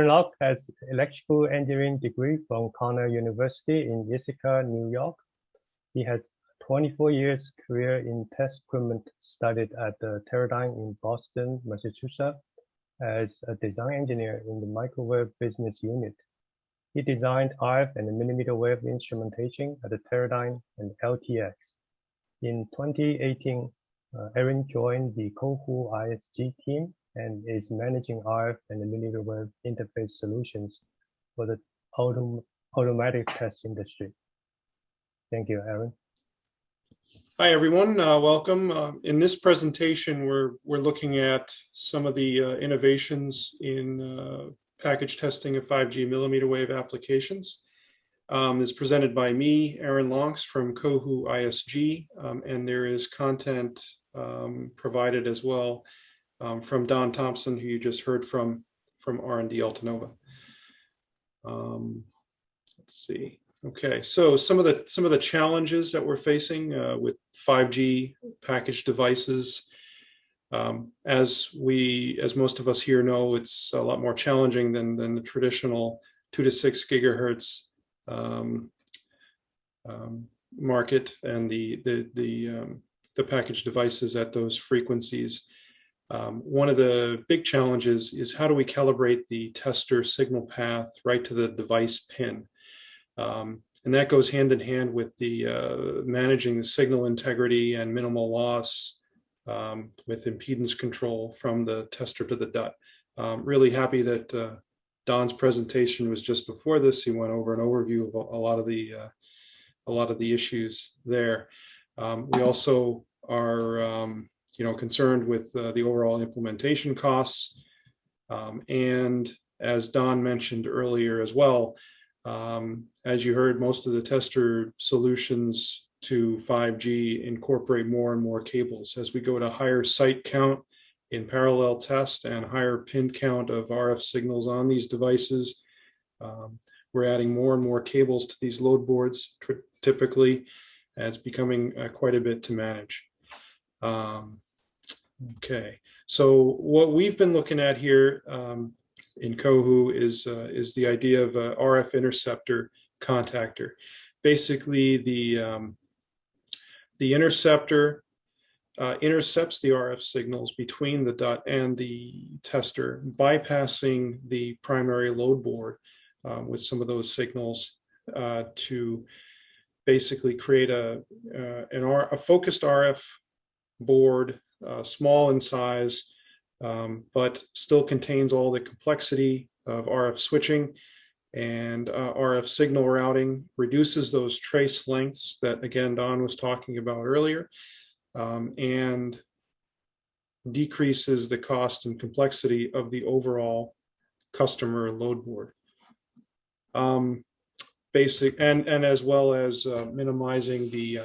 Locke has electrical engineering degree from Cornell University in Ithaca, New York. He has 24 years career in test equipment, studied at the Teradyne in Boston, Massachusetts, as a design engineer in the microwave business unit. He designed RF and millimeter wave instrumentation at the Teradyne and LTX. In 2018, Aaren joined the Cohu ISG team and is managing RF and millimeter wave interface solutions for the automatic test industry. Thank you, Aaren. Hi, everyone. Welcome. In this presentation, we're looking at some of the innovations in package testing of 5G millimeter wave applications. It's presented by me, Aaren Lonks from Cohu ISG, and there is content provided as well from Don Thompson, who you just heard from R&D Altanova. Let's see. Okay, so some of the challenges that we're facing with 5G package devices, as most of us here know, it's a lot more challenging than the traditional 2 to 6 gigahertz market and the package devices at those frequencies. One of the big challenges is how do we calibrate the tester signal path right to the device pin? And that goes hand in hand with the managing the signal integrity and minimal loss with impedance control from the tester to the DUT. Really happy that Don's presentation was just before this. He went over an overview of a lot of the issues there. We also are concerned with the overall implementation costs, and as Don mentioned earlier as well, as you heard, most of the tester solutions to 5G incorporate more and more cables. As we go to higher site count in parallel test and higher pin count of RF signals on these devices, we're adding more and more cables to these load boards typically, and it's becoming quite a bit to manage. Okay, so what we've been looking at here in Cohu is the idea of a RF interceptor contactor. Basically, the interceptor intercepts the RF signals between the DUT and the tester, bypassing the primary load board with some of those signals to basically create a focused RF board, small in size, but still contains all the complexity of RF switching and RF signal routing, reduces those trace lengths that, again, Don was talking about earlier, and decreases the cost and complexity of the overall customer load board. And as well as minimizing the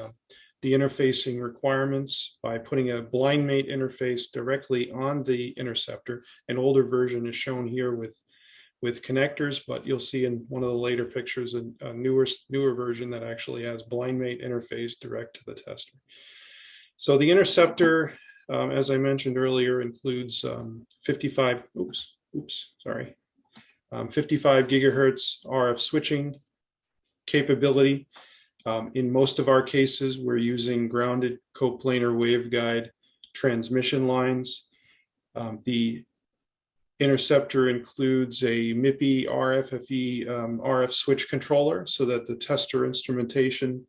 interfacing requirements by putting a blind mate interface directly on the interceptor. An older version is shown here with connectors, but you'll see in one of the later pictures a newer version that actually has blind mate interface direct to the tester. So the interceptor, as I mentioned earlier, includes 55 gigahertz RF switching capability. In most of our cases, we're using grounded coplanar waveguide transmission lines. The interceptor includes a MIPI RFFE RF switch controller so that the tester instrumentation,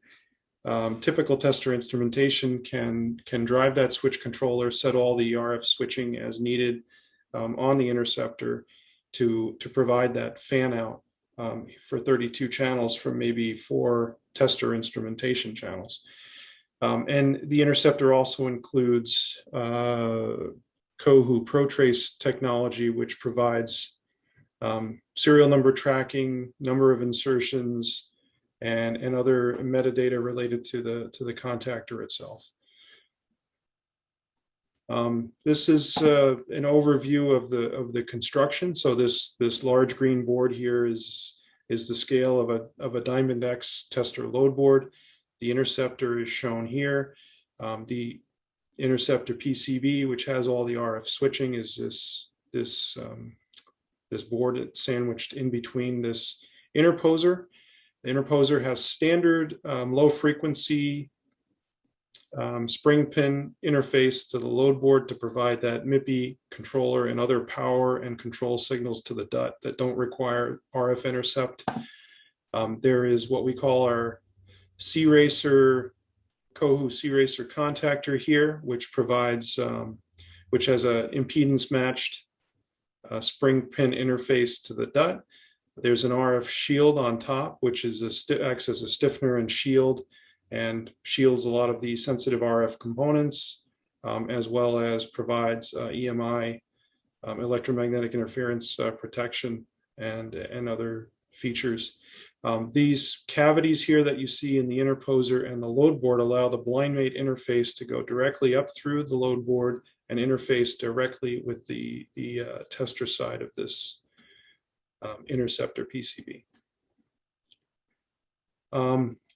typical tester instrumentation can drive that switch controller, set all the RF switching as needed on the interceptor to provide that fan out for 32 channels from maybe 4 tester instrumentation channels. And the interceptor also includes Cohu ProTrace technology, which provides serial number tracking, number of insertions, and other metadata related to the contactor itself. This is an overview of the construction. So this large green board here is the scale of a Diamond X tester load board. The interceptor is shown here. The interceptor PCB, which has all the RF switching, is this this board that's sandwiched in between this interposer. The interposer has standard low frequency spring pin interface to the load board to provide that MIPI controller and other power and control signals to the DUT that don't require RF intercept. There is what we call our C-Racer, Cohu C-Racer contactor here, which provides, which has a impedance matched spring pin interface to the DUT. There's an RF shield on top, which is acts as a stiffener and shield, and shields a lot of the sensitive RF components, as well as provides EMI, electromagnetic interference protection, and other features. These cavities here that you see in the interposer and the load board allow the blind mate interface to go directly up through the load board and interface directly with the tester side of this interceptor PCB.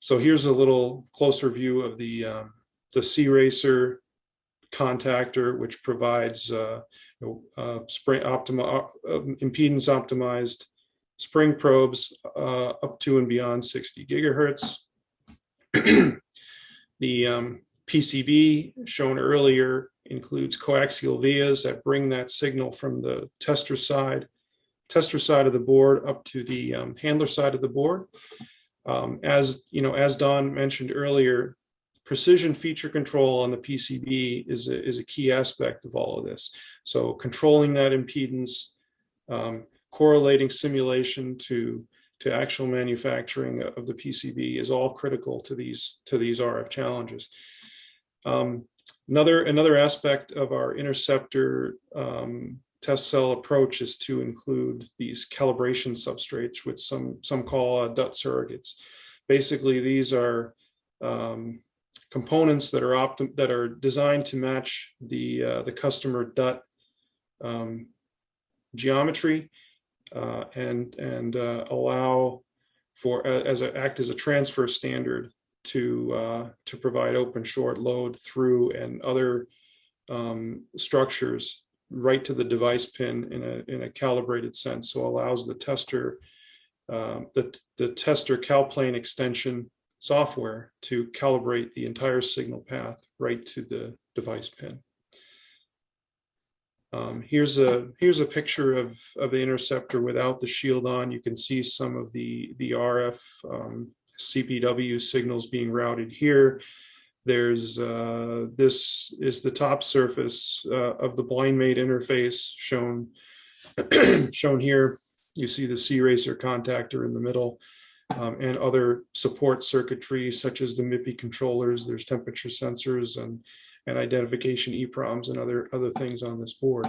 So here's a little closer view of the C-Racer contactor, which provides impedance optimized spring probes up to and beyond 60 gigahertz. The PCB shown earlier includes coaxial vias that bring that signal from the tester side of the board up to the handler side of the board. As you know, as Don mentioned earlier, precision feature control on the PCB is a key aspect of all of this. So controlling that impedance, correlating simulation to actual manufacturing of the PCB is all critical to these RF challenges. Another aspect of our interceptor test cell approach is to include these calibration substrates, which some call DUT surrogates. Basically, these are components that are designed to match the customer DUT geometry and allow for act as a transfer standard to provide open short load through and other structures right to the device pin in a calibrated sense. So allows the tester the tester CalPlane extension software to calibrate the entire signal path right to the device pin. Here's a picture of the interceptor without the shield on. You can see some of the RF CPW signals being routed here. There's this is the top surface of the blind mate interface shown here. You see the C-Racer contactor in the middle, and other support circuitry such as the MIPI controllers. There's temperature sensors and identification EEPROMs and other things on this board.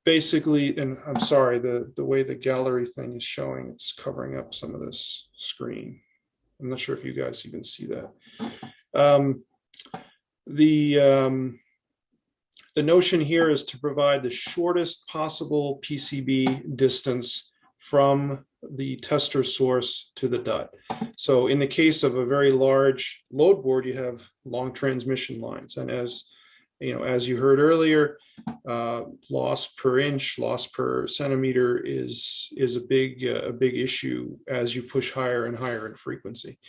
Basically, and I'm sorry, the way the gallery thing is showing, it's covering up some of this screen. I'm not sure if you guys even see that. The notion here is to provide the shortest possible PCB distance from the tester source to the DUT. So in the case of a very large load board, you have long transmission lines. And as you heard earlier, loss per inch, loss per centimeter is a big issue as you push higher and higher in frequency.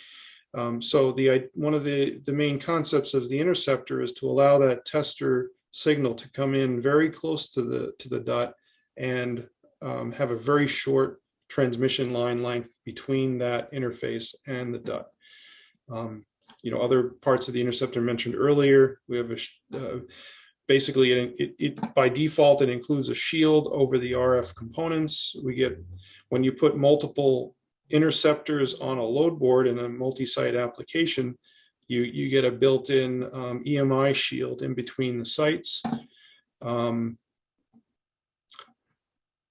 So one of the main concepts of the interceptor is to allow that tester signal to come in very close to the DUT and have a very short transmission line length between that interface and the DUT. Other parts of the interceptor mentioned earlier, we have basically by default it includes a shield over the RF components. When you put multiple interceptors on a load board in a multi-site application, you get a built-in EMI shield in between the sites.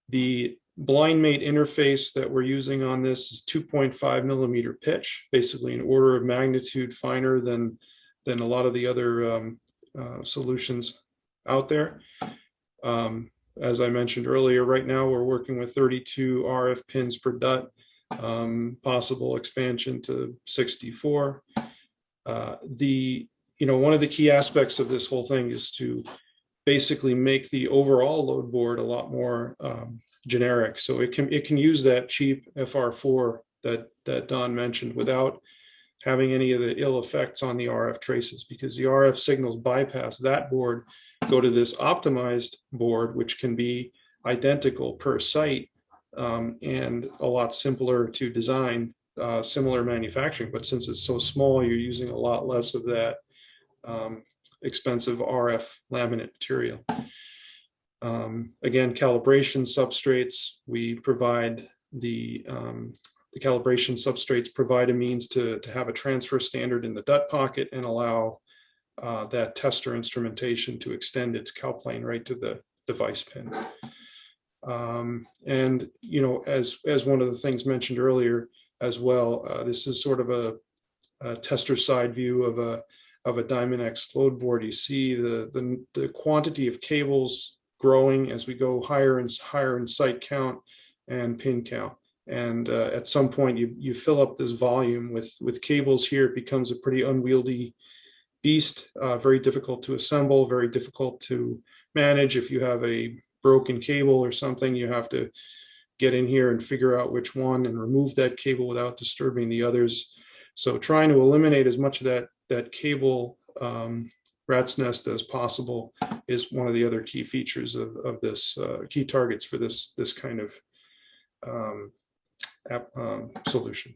The blind mate interface that we're using on this is 2.5 millimeter pitch, basically an order of magnitude finer than a lot of the other solutions out there. As I mentioned earlier, right now we're working with 32 RF pins per DUT, possible expansion to 64. One of the key aspects of this whole thing is to basically make the overall load board a lot more generic. So it can use that cheap FR4 that Don mentioned without having any of the ill effects on the RF traces, because the RF signals bypass that board, go to this optimized board, which can be identical per site and a lot simpler to design, similar manufacturing. But since it's so small, you're using a lot less of that expensive RF laminate material. Again, calibration substrates, we provide the calibration substrates provide a means to have a transfer standard in the DUT pocket and allow that tester instrumentation to extend its cal plane right to the device pin. And, you know, as one of the things mentioned earlier as well, this is sort of a tester side view of a Diamond-X load board. You see the quantity of cables growing as we go higher and higher in site count and pin count. And at some point you fill up this volume with cables here. It becomes a pretty unwieldy beast, very difficult to assemble, very difficult to manage. If you have a broken cable or something, you have to get in here and figure out which one and remove that cable without disturbing the others. So trying to eliminate as much of that cable rat's nest as possible is one of the other key features of this, key targets for this kind of solution.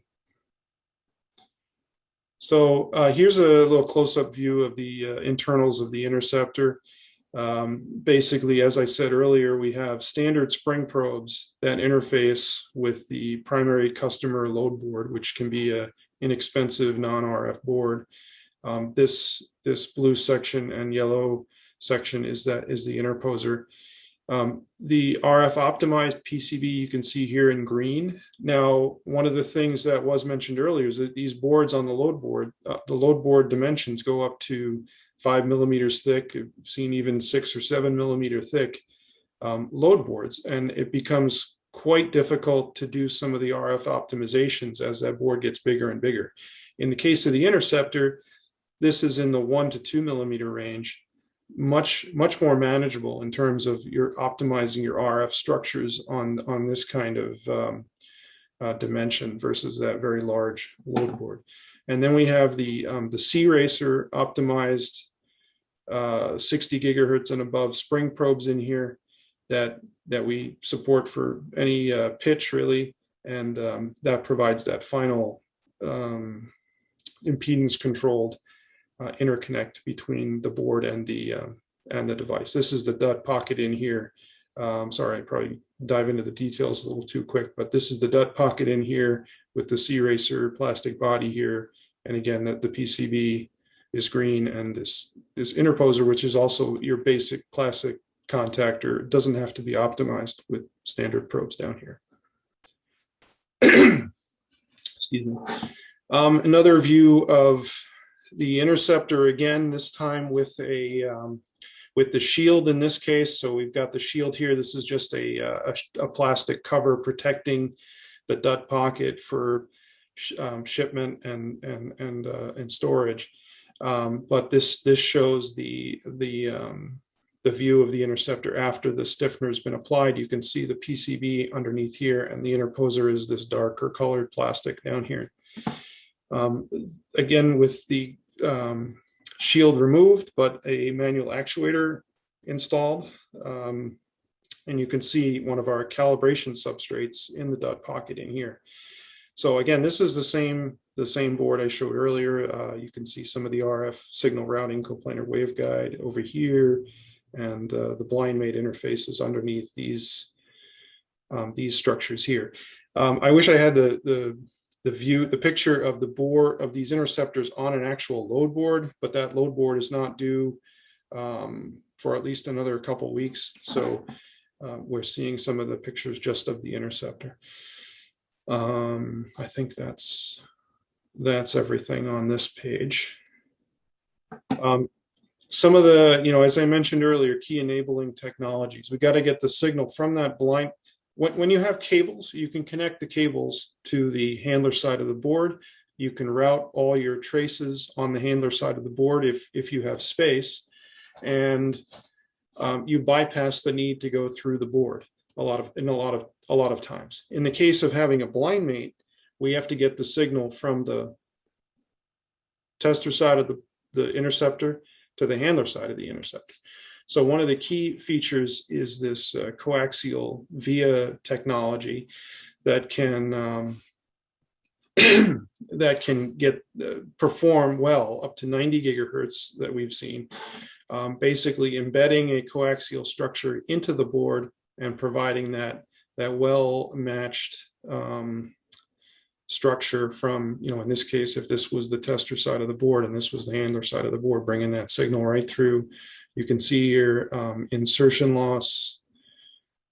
So here's a little close-up view of the internals of the interceptor. Basically, as I said earlier, we have standard spring probes that interface with the primary customer load board, which can be an inexpensive non-RF board. This blue section and yellow section is the interposer. The RF optimized PCB you can see here in green. Now, one of the things that was mentioned earlier is that these boards on the load board dimensions go up to 5 millimeters thick. I've seen even 6 or 7 millimeter thick load boards, and it becomes quite difficult to do some of the RF optimizations as that board gets bigger and bigger. In the case of the interceptor, this is in the 1 to 2 millimeter range. Much more manageable in terms of your optimizing your RF structures on this kind of dimension versus that very large load board. And then we have the C-Racer optimized 60 gigahertz and above spring probes in here that we support for any pitch really, and that provides that final impedance controlled interconnect between the board and the device. This is the DUT pocket in here. Sorry, I probably dive into the details a little too quick, but this is the DUT pocket in here with the C-Racer plastic body here. And again, the PCB is green, and this interposer, which is also your basic plastic contactor, doesn't have to be optimized with standard probes down here. Excuse me. Another view of the interceptor, again, this time with the shield in this case. So we've got the shield here. This is just a plastic cover protecting the DUT pocket for shipment and storage. But this shows the view of the interceptor after the stiffener has been applied. You can see the PCB underneath here, and the interposer is this darker colored plastic down here. Again, with the shield removed, but a manual actuator installed. And you can see one of our calibration substrates in the DUT pocket in here. So again, this is the same board I showed earlier. You can see some of the RF signal routing coplanar waveguide over here, and the blind mate interfaces underneath these structures here. I wish I had the picture of the board of these interceptors on an actual load board, but that load board is not due for at least another couple weeks. So we're seeing some of the pictures just of the interceptor. I think that's everything on this page. Some of the, as I mentioned earlier, key enabling technologies. We got to get the signal from that blind. When you have cables, you can connect the cables to the handler side of the board. You can route all your traces on the handler side of the board if you have space. And you bypass the need to go through the board a lot of times. In the case of having a blind mate, we have to get the signal from the tester side of the interceptor to the handler side of the interceptor. So one of the key features is this coaxial via technology that can that can perform well up to 90 gigahertz that we've seen, basically embedding a coaxial structure into the board and providing that well matched structure from, in this case, if this was the tester side of the board and this was the handler side of the board, bringing that signal right through. You can see here insertion loss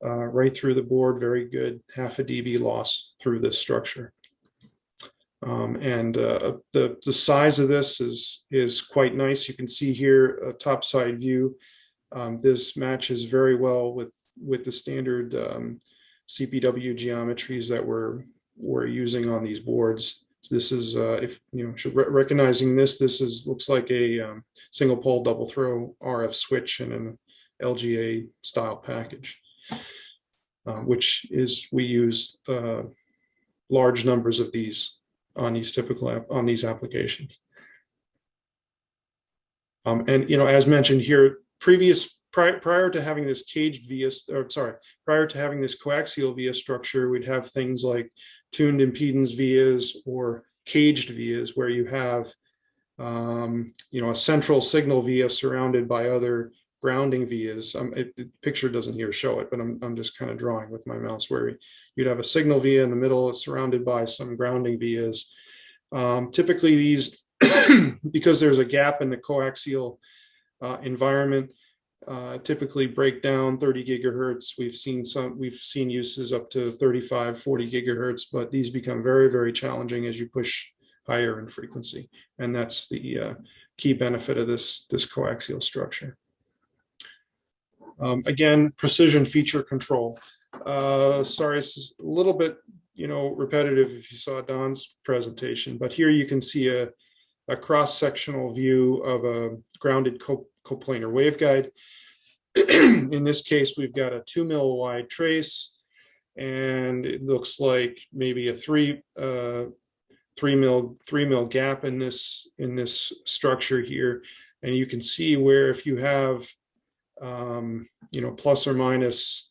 right through the board, very good, 0.5 dB loss through this structure. The size of this is quite nice. You can see here a top side view. This matches very well with the standard CPW geometries that we're using on these boards. So this is recognizing this looks like a single pole double throw RF switch in an LGA style package, which is we use large numbers of these on these applications. As mentioned here, prior to having this prior to having this coaxial via structure, we'd have things like tuned impedance vias or caged vias, where you have a central signal via surrounded by other grounding vias. The picture doesn't here show it, but I'm just kind of drawing with my mouse, where you'd have a signal via in the middle, it's surrounded by some grounding vias. Typically these, because there's a gap in the coaxial environment, typically break down 30 gigahertz. We've seen uses up to 35, 40 gigahertz, but these become very, very challenging as you push higher in frequency. And that's the key benefit of this coaxial structure. Again, precision feature control. Sorry, this is a little bit, repetitive if you saw Don's presentation, but here you can see a cross-sectional view of a grounded coplanar waveguide. In this case, we've got a 2 mil wide trace, and it looks like maybe a 3 mil gap in this structure here. And you can see where if you have plus or minus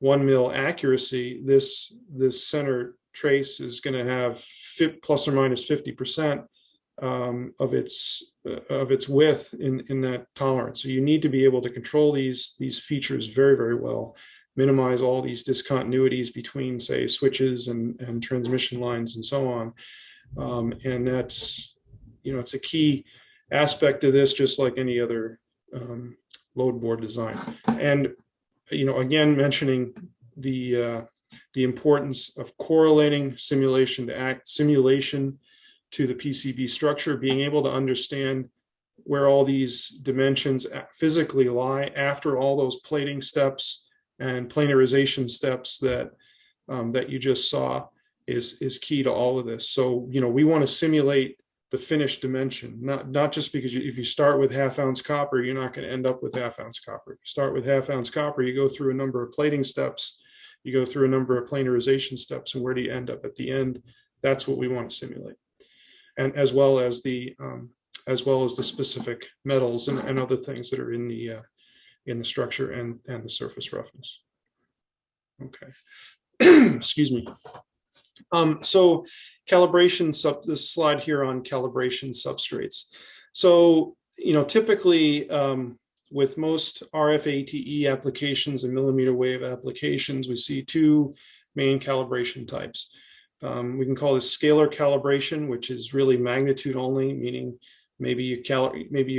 1 mil accuracy, this center trace is going to have plus or minus 50% of its width in that tolerance. So you need to be able to control these features very, very well, minimize all these discontinuities between, say, switches and transmission lines and so on. And that's, it's a key aspect of this, just like any other load board design. And, again, mentioning the importance of correlating simulation to the PCB structure, being able to understand where all these dimensions physically lie after all those plating steps and planarization steps that you just saw is key to all of this. So, we want to simulate the finished dimension, not just because if you start with 1/2 ounce copper, you're not going to end up with 1/2 ounce copper. If you start with 1/2 ounce copper, you go through a number of plating steps, you go through a number of planarization steps, and where do you end up at the end? That's what we want to simulate. And as well as the specific metals and other things that are in the structure and the surface roughness. Okay, excuse me. So calibration, this slide here on calibration substrates. So typically with most RF ATE applications and millimeter wave applications, we see two main calibration types. We can call this scalar calibration, which is really magnitude only, meaning maybe you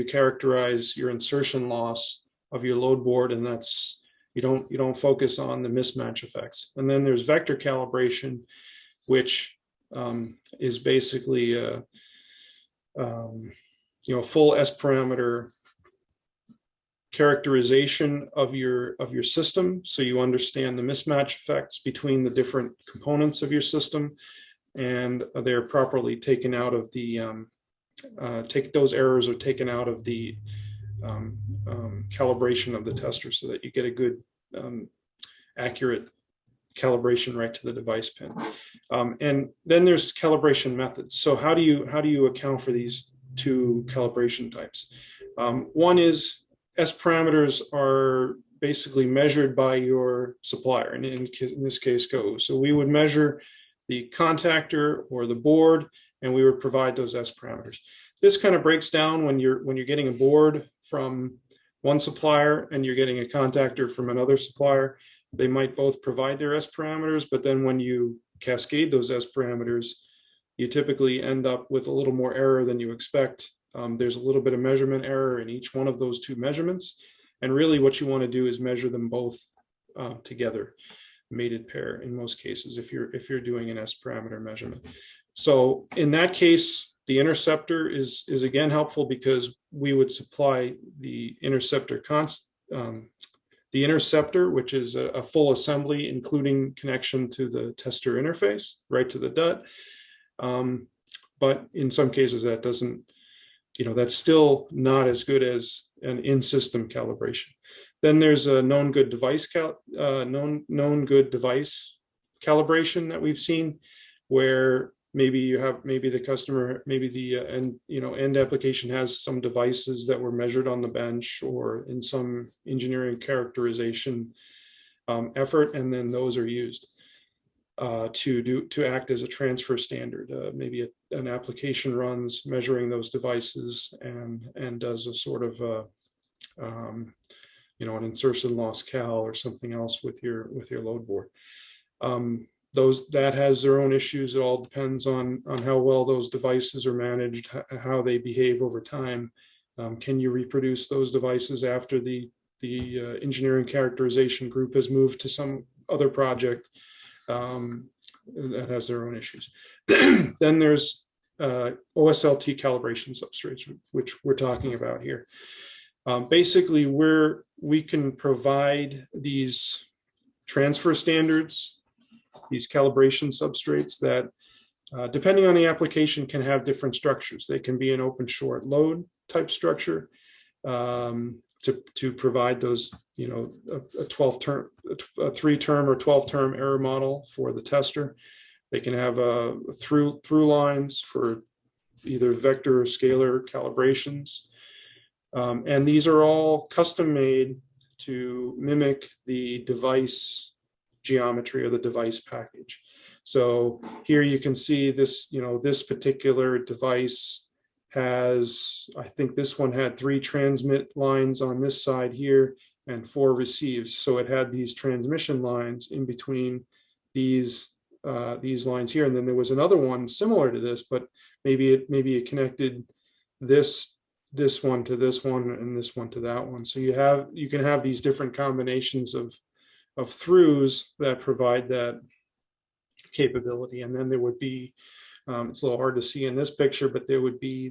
characterize your insertion loss of your load board, and that's you don't focus on the mismatch effects. And then there's vector calibration, which is basically a full S parameter characterization of your system, so you understand the mismatch effects between the different components of your system, and they're properly taken out of the those errors are taken out of the calibration of the tester so that you get a good accurate calibration right to the device pin. And then there's calibration methods. So how do you account for these two calibration types? One is S parameters are basically measured by your supplier, and in this case, Cohu. So we would measure the contactor or the board, and we would provide those S parameters. This kind of breaks down when you're getting a board from one supplier and you're getting a contactor from another supplier. They might both provide their S parameters, but then when you cascade those S parameters, you typically end up with a little more error than you expect. There's a little bit of measurement error in each one of those two measurements. And really what you want to do is measure them both together, mated pair in most cases, if you're doing an S parameter measurement. So in that case, the interceptor is again helpful because we would supply the interceptor which is a full assembly, including connection to the tester interface, right to the DUT. But in some cases that doesn't, that's still not as good as an in-system calibration. Then there's a known good device known good device calibration that we've seen, where maybe the customer, maybe the end application has some devices that were measured on the bench or in some engineering characterization effort, and then those are used to act as a transfer standard. Maybe an application runs measuring those devices and does a sort of an insertion loss cal or something else with your load board. That has their own issues. It all depends on how well those devices are managed, how they behave over time. Can you reproduce those devices after the engineering characterization group has moved to some other project? That has their own issues. Then there's OSLT calibration substrates, which we're talking about here. Basically, we can provide these transfer standards, these calibration substrates that, depending on the application, can have different structures. They can be an open short load type structure to provide those, a 12-term, a 3-term or 12-term error model for the tester. They can have through lines for either vector or scalar calibrations. And these are all custom made to mimic the device geometry or the device package. So here you can see this, this particular device has, I think this one had 3 transmit lines on this side here and 4 receives. So it had these transmission lines in between these lines here. And then there was another one similar to this, but maybe it connected this one to this one and this one to that one. So you can have these different combinations of throughs that provide that capability. And then there would be, it's a little hard to see in this picture, but there would be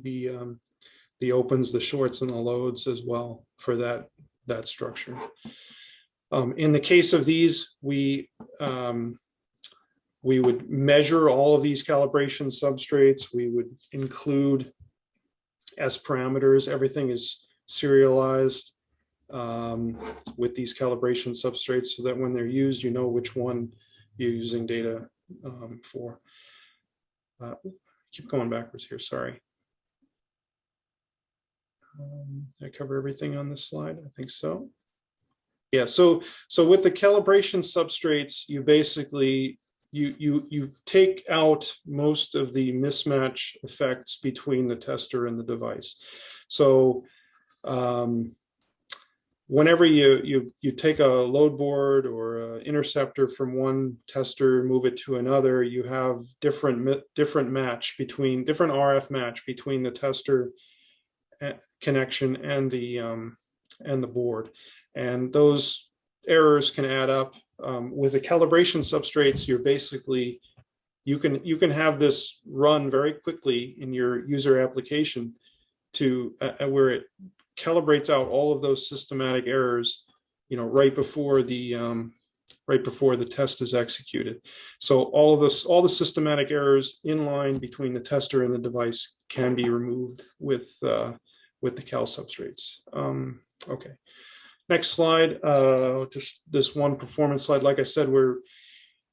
the opens, the shorts, and the loads as well for that structure. In the case of these, we would measure all of these calibration substrates. We would include S parameters. Everything is serialized with these calibration substrates so that when they're used, you know which one you're using data for. Keep going backwards here, sorry. Did I cover everything on this slide? I think so. Yeah, so with the calibration substrates, you basically, you take out most of the mismatch effects between the tester and the device. So whenever you take a load board or an interceptor from one tester, move it to another, you have different RF match between the tester connection and the board, and those errors can add up. With the calibration substrates, you're basically, you can have this run very quickly in your user application to where it calibrates out all of those systematic errors, right before the test is executed. So all the systematic errors in line between the tester and the device can be removed with with the cal substrates. Okay, next slide. Just this one performance slide. Like I said, we're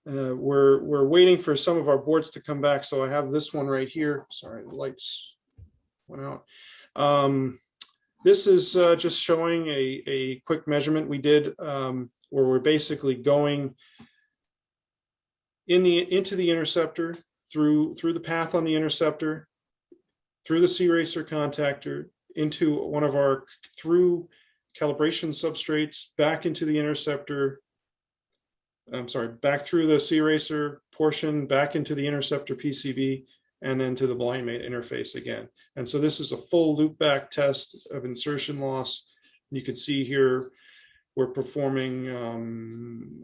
waiting for some of our boards to come back. So I have this one right here. Sorry, the lights went out. This is just showing a quick measurement we did where we're basically going into the interceptor, through the path on the interceptor, through the C-racer contactor, into one of our through calibration substrates, back into the interceptor, I'm sorry, back through the C-racer portion, back into the interceptor PCB, and then to the blind mate interface again. And so this is a full loop back test of insertion loss. You can see here we're performing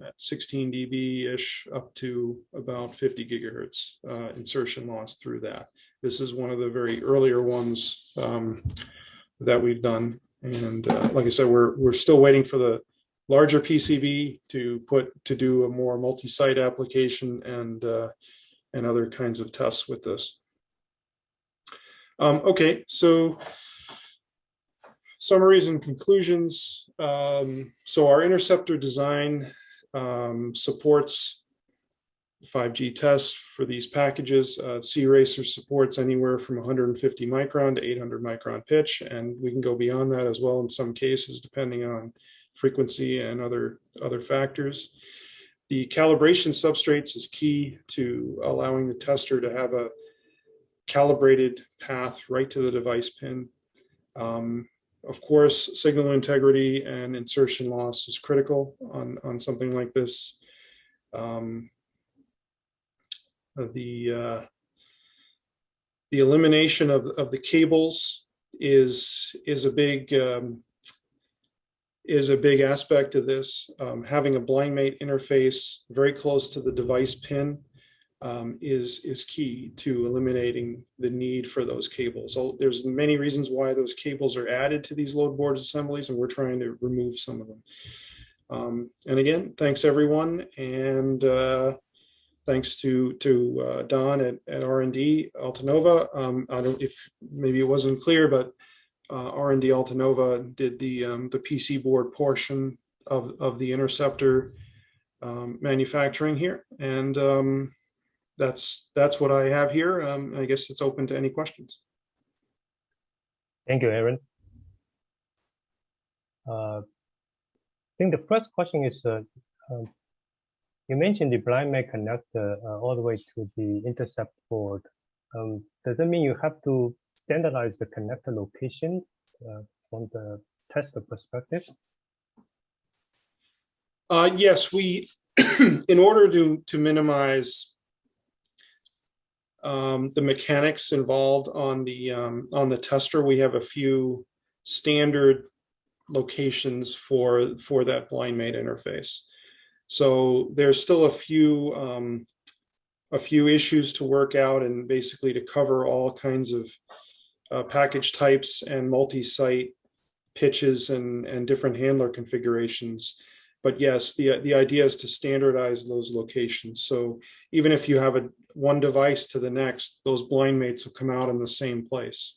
at 16 dB-ish up to about 50 gigahertz insertion loss through that. This is one of the very earlier ones that we've done. And like I said, we're still waiting for the larger PCB to do a more multi-site application and other kinds of tests with this. Okay, so summaries and conclusions. So our interceptor design supports 5G tests for these packages. C-racer supports anywhere from 150 micron to 800 micron pitch, and we can go beyond that as well in some cases, depending on frequency and other factors. The calibration substrates is key to allowing the tester to have a calibrated path right to the device pin. Of course, signal integrity and insertion loss is critical on something like this. The elimination of the cables is a big aspect of this. Having a blind mate interface very close to the device pin is key to eliminating the need for those cables. So there's many reasons why those cables are added to these load board assemblies, and we're trying to remove some of them. And again, thanks everyone, and thanks to Don at R&D Altanova. I don't, if maybe it wasn't clear, but R&D Altanova did the PC board portion of the interceptor manufacturing here, and that's what I have here. I guess it's open to any questions. Thank you, Aaren. I think the first question is, you mentioned the blind mate connector all the way to the intercept board. Does that mean you have to standardize the connector location from the tester perspective? Yes, we, in order to minimize the mechanics involved on the tester, we have a few standard locations for that blind mate interface. So there's still a few issues to work out, and basically to cover all kinds of package types and multi-site pitches and different handler configurations. But yes, the idea is to standardize those locations. So even if you have one device to the next, those blind mates will come out in the same place.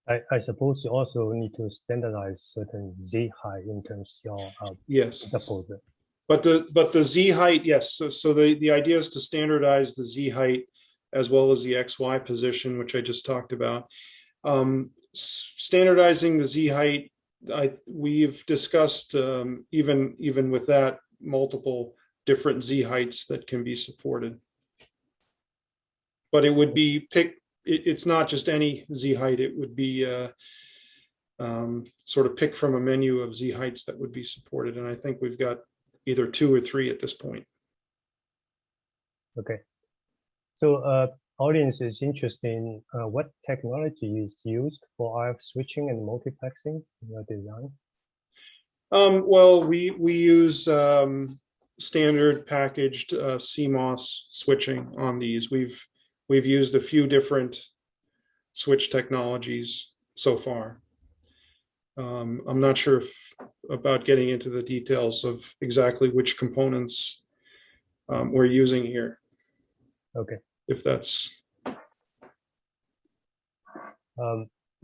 I suppose you also need to standardize certain Z height in terms of your yes. interposer. But the Z height, yes. So the idea is to standardize the Z height as well as the XY position, which I just talked about. Standardizing the Z height, we've discussed even with that, multiple different Z heights that can be supported. But it would be it's not just any Z height. It would be sort of pick from a menu of Z heights that would be supported. And I think we've got either 2 or 3 at this point. Okay. So audience is interested in what technology is used for RF switching and multiplexing in your design? Well, we use standard packaged CMOS switching on these. We've used a few different switch technologies so far. I'm not sure about getting into the details of exactly which components we're using here. Okay. If that's...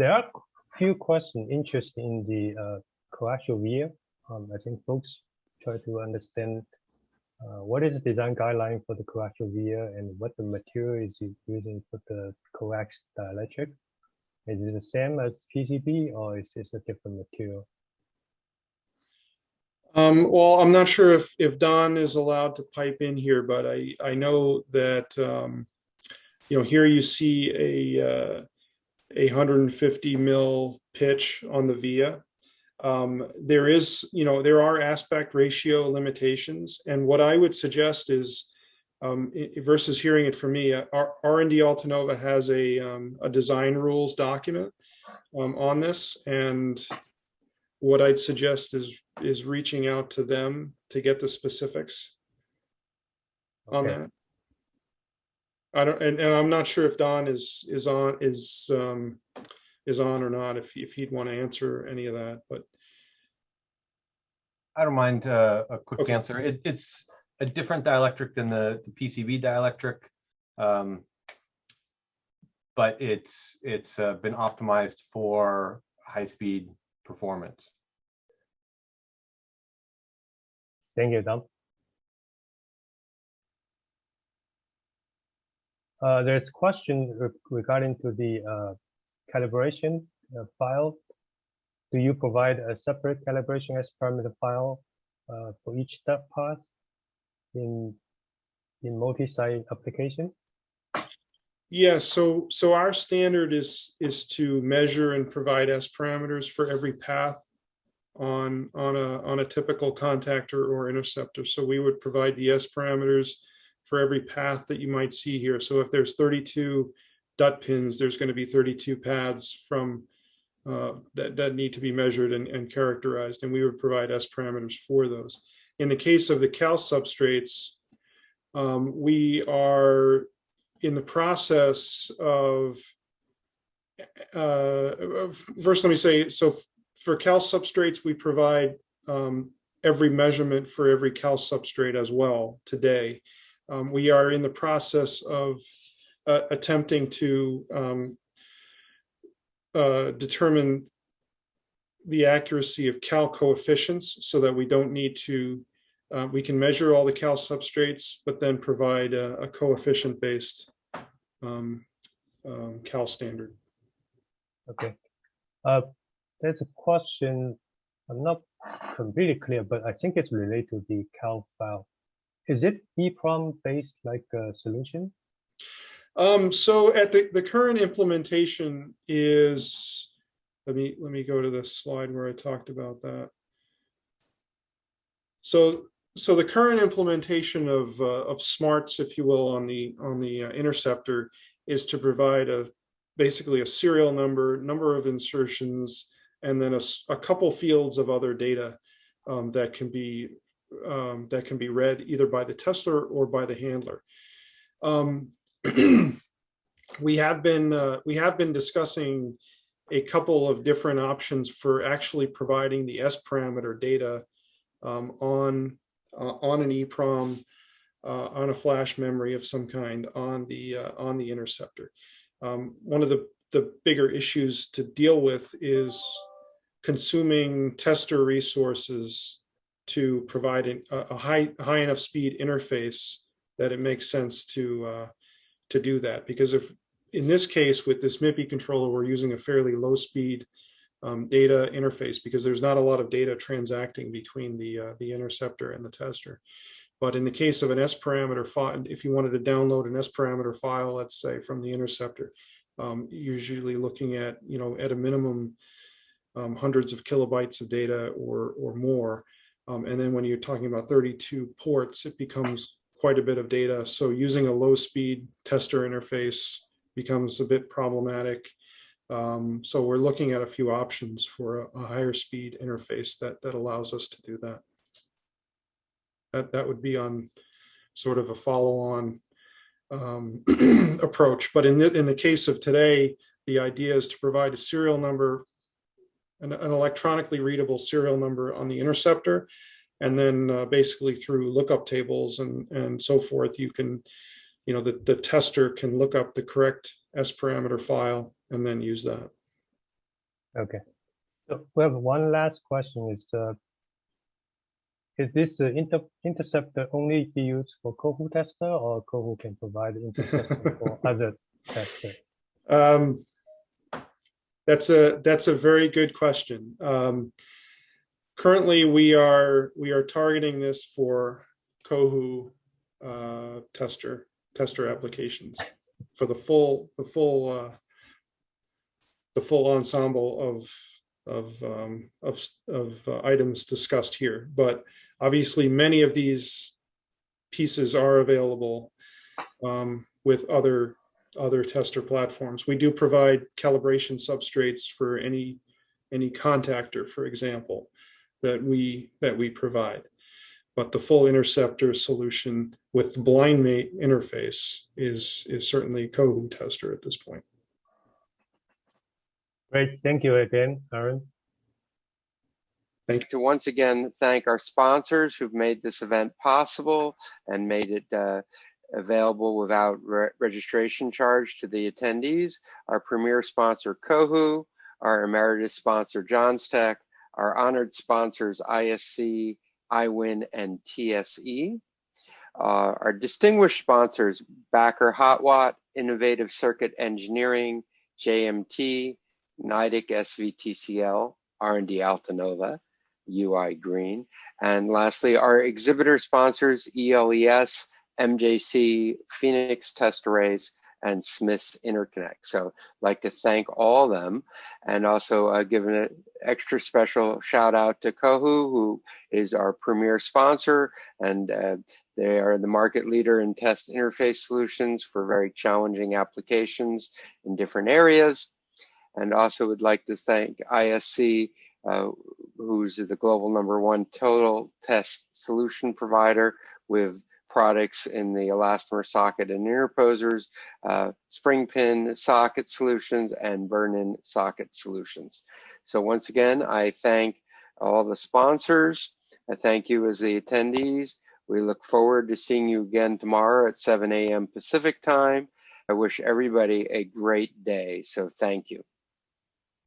There are few questions interested in the coaxial via. I think folks try to understand what is the design guideline for the coaxial via and what the material is using for the coax dielectric. Is it the same as PCB or is this a different material? Well, I'm not sure if Don is allowed to pipe in here, but I know that here you see a 150 mil pitch on the via. There are aspect ratio limitations, and what I would suggest is, versus hearing it from me, R&D Altanova has a design rules document on this, and what I'd suggest is reaching out to them to get the specifics on that. I don't, and I'm not sure if Don is on or not, if he'd want to answer any of that, but I don't mind a quick answer. It's a different dielectric than the PCB dielectric, but it's been optimized for high-speed performance. Thank you, Don. There's a question regarding to the calibration file. Do you provide a separate calibration S parameter file for each step path in multi-site application? Yeah, so our standard is to measure and provide S parameters for every path on a typical contactor or interceptor. So we would provide the S parameters for every path that you might see here. So if there's 32 DUT pins, there's going to be 32 paths from that need to be measured and characterized, and we would provide S parameters for those. In the case of the cal substrates, we are in the process of, first let me say, so for cal substrates, we provide every measurement for every cal substrate as well today. We are in the process of attempting to determine the accuracy of cal coefficients so that we don't need to, we can measure all the cal substrates, but then provide a coefficient-based cal standard. Okay. There's a question, I'm not completely clear, but I think it's related to the cal file. Is it EEPROM based like a solution? So at the current implementation is, let me go to the slide where I talked about that. So the current implementation of smarts, if you will, on the interceptor is to provide basically a serial number of insertions, and then a couple fields of other data that can be read either by the tester or by the handler. We have been discussing a couple of different options for actually providing the S parameter data on an EEPROM, on a flash memory of some kind on the interceptor. One of the bigger issues to deal with is consuming tester resources to provide a high enough speed interface that it makes sense to do that. Because if in this case with this MIPI controller, we're using a fairly low speed data interface because there's not a lot of data transacting between the interceptor and the tester. But in the case of an S parameter file, if you wanted to download an S parameter file, let's say from the interceptor, usually looking at, at a minimum hundreds of kilobytes of data or more. And then when you're talking about 32 ports, it becomes quite a bit of data. So using a low speed tester interface becomes a bit problematic. So we're looking at a few options for a higher speed interface that allows us to do that. That would be on sort of a follow-on approach. But in the case of today, the idea is to provide a serial number, an electronically readable serial number on the interceptor, and then basically through lookup tables and so forth, you can, the tester can look up the correct S parameter file and then use that. Okay. So we have one last question: is this interceptor only be used for Cohu tester, or Cohu can provide interceptor for other testers? Um, that's a very good question. Currently, we are targeting this for Cohu tester applications for the full ensemble of items discussed here. But obviously, many of these pieces are available with other tester platforms. We do provide calibration substrates for any contactor, for example, that we provide. But the full interceptor solution with the blind mate interface is certainly Cohu tester at this point. Great, thank you again, Aaren. Thank you. To once again thank our sponsors who've made this event possible and made it available without registration charge to the attendees. Our premier sponsor, Cohu, our emeritus sponsor, JonsTech, our honored sponsors, ISC, iWin, and TSE. Our distinguished sponsors, Backer Hotwatt, Innovative Circuit Engineering, JMT, Nidec SVTCL, R&D Altanova, UI Green, and lastly, our exhibitor sponsors, ELES, MJC, Phoenix Test Arrays, and Smith's Interconnect. So I'd like to thank all of them, and also give an extra special shout out to Cohu, who is our premier sponsor, and they are the market leader in test interface solutions for very challenging applications in different areas. And also would like to thank ISC, who's the global #1 total test solution provider with products in the elastomer socket and interposers, spring pin socket solutions, and burn-in socket solutions. So once again, I thank all the sponsors. I thank you as the attendees. We look forward to seeing you again tomorrow at 7 a.m. Pacific time. I wish everybody a great day, so thank you.